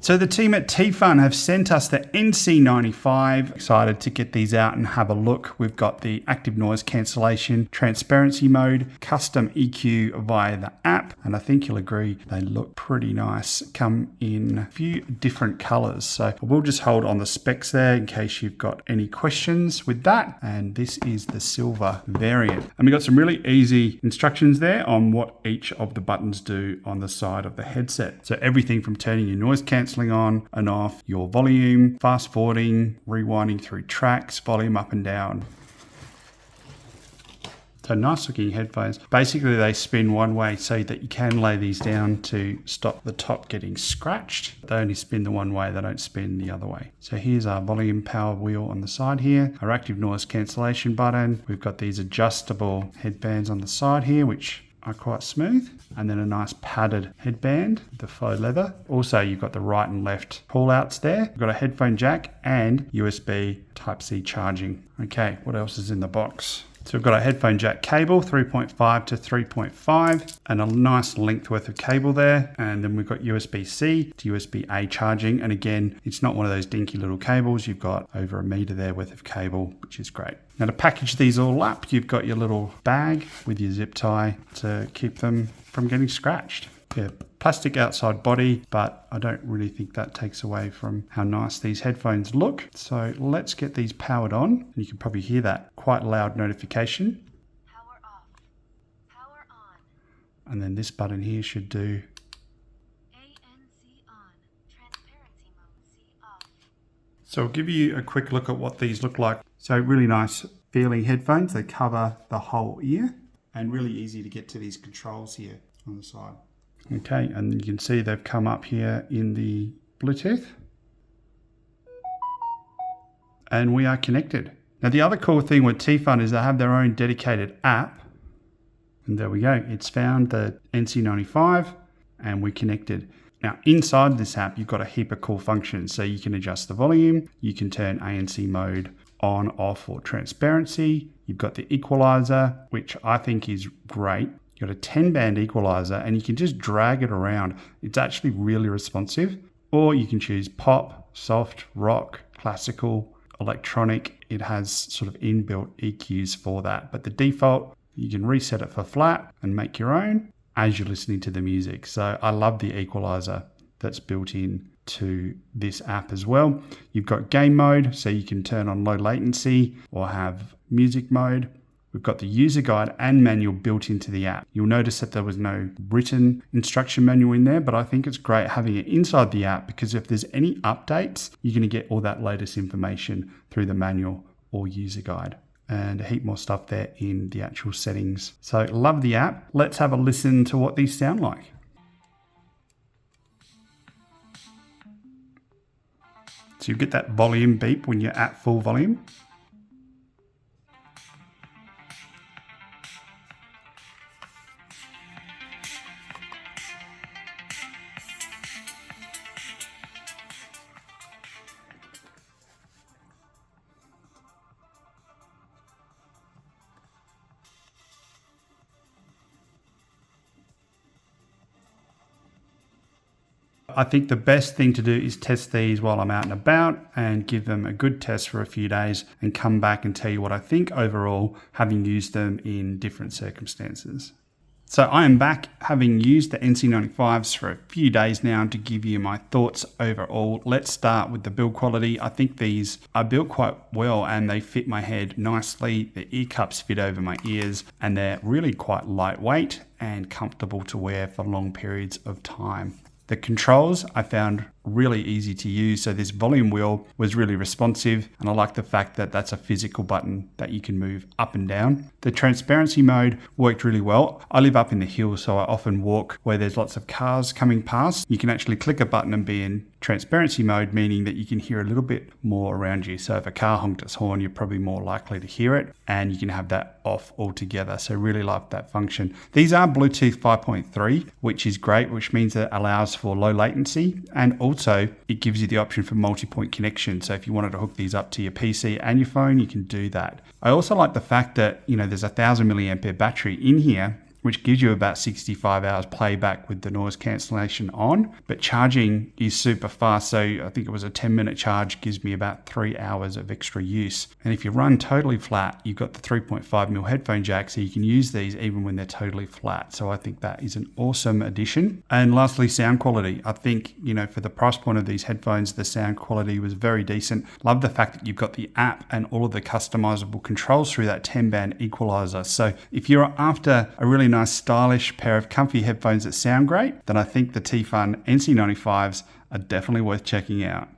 So the team at T-Fun have sent us the NC95. Excited to get these out and have a look. We've got the active noise cancellation, transparency mode, custom EQ via the app, and I think you'll agree they look pretty nice. Come in a few different colors. So we'll just hold on the specs there in case you've got any questions with that. And this is the silver variant. And we've got some really easy instructions there on what each of the buttons do on the side of the headset. So everything from turning your noise cancelling on and off, your volume, fast forwarding, rewinding through tracks, volume up and down. So nice looking headphones. Basically they spin one way so that you can lay these down to stop the top getting scratched. They only spin the one way, they don't spin the other way. So here's our volume power wheel on the side here, our active noise cancellation button. We've got these adjustable headbands on the side here, which are quite smooth, and then a nice padded headband, the faux leather. Also, you've got the right and left pull outs there. You've got a headphone jack and USB Type-C charging. Okay, what else is in the box? So we've got a headphone jack cable, 3.5 to 3.5, and a nice length worth of cable there. And then we've got USB-C to USB-A charging. And again, it's not one of those dinky little cables. You've got over 1 meter there worth of cable, which is great. Now to package these all up, you've got your little bag with your zip tie to keep them from getting scratched. Yeah, plastic outside body, but I don't really think that takes away from how nice these headphones look. So let's get these powered on. You can probably hear that quite loud notification. Power off. Power on. And then this button here should do ANC on. Transparency mode C off. So I'll give you a quick look at what these look like. So really nice feeling headphones. They cover the whole ear and really easy to get to these controls here on the side. Okay, and you can see they've come up here in the Bluetooth. And we are connected. Now the other cool thing with T-Fun is they have their own dedicated app. And there we go. It's found the NC95 and we're connected. Now inside this app, you've got a heap of cool functions. So you can adjust the volume, you can turn ANC mode on, off, or transparency. You've got the equalizer, which I think is great. You've got a 10-band equalizer and you can just drag it around. It's actually really responsive. Or you can choose pop, soft, rock, classical, electronic. It has sort of inbuilt EQs for that. But the default, you can reset it for flat and make your own as you're listening to the music. So I love the equalizer that's built in to this app as well. You've got game mode, so you can turn on low latency or have music mode. We've got the user guide and manual built into the app. You'll notice that there was no written instruction manual in there, but I think it's great having it inside the app because if there's any updates, you're going to get all that latest information through the manual or user guide. And a heap more stuff there in the actual settings. So love the app. Let's have a listen to what these sound like. So you get that volume beep when you're at full volume. I think the best thing to do is test these while I'm out and about and give them a good test for a few days and come back and tell you what I think overall, having used them in different circumstances. So I am back having used the NC95s for a few days now to give you my thoughts overall. Let's start with the build quality. I think these are built quite well and they fit my head nicely. The ear cups fit over my ears and they're really quite lightweight and comfortable to wear for long periods of time. The controls I found really easy to use. So this volume wheel was really responsive and I like the fact that that's a physical button that you can move up and down. The transparency mode worked really well. I live up in the hills, so I often walk where there's lots of cars coming past. You can actually click a button and be in transparency mode, meaning that you can hear a little bit more around you. So if a car honked its horn, you're probably more likely to hear it, and you can have that off altogether. So really like that function. These are Bluetooth 5.3, which is great, which means that it allows for low latency, and also it gives you the option for multi-point connection. So if you wanted to hook these up to your PC and your phone, you can do that. I also like the fact that, there's a 1000 milliampere battery in here, which gives you about 65 hours playback with the noise cancellation on. But charging is super fast. So I think it was a 10-minute charge gives me about 3 hours of extra use. And if you run totally flat, you've got the 3.5mm headphone jack, so you can use these even when they're totally flat. So I think that is an awesome addition. And lastly, sound quality. I think, for the price point of these headphones, the sound quality was very decent. Love the fact that you've got the app and all of the customizable controls through that 10-band equalizer. So if you're after a really nice stylish pair of comfy headphones that sound great, then I think the T-Fun NC95s are definitely worth checking out.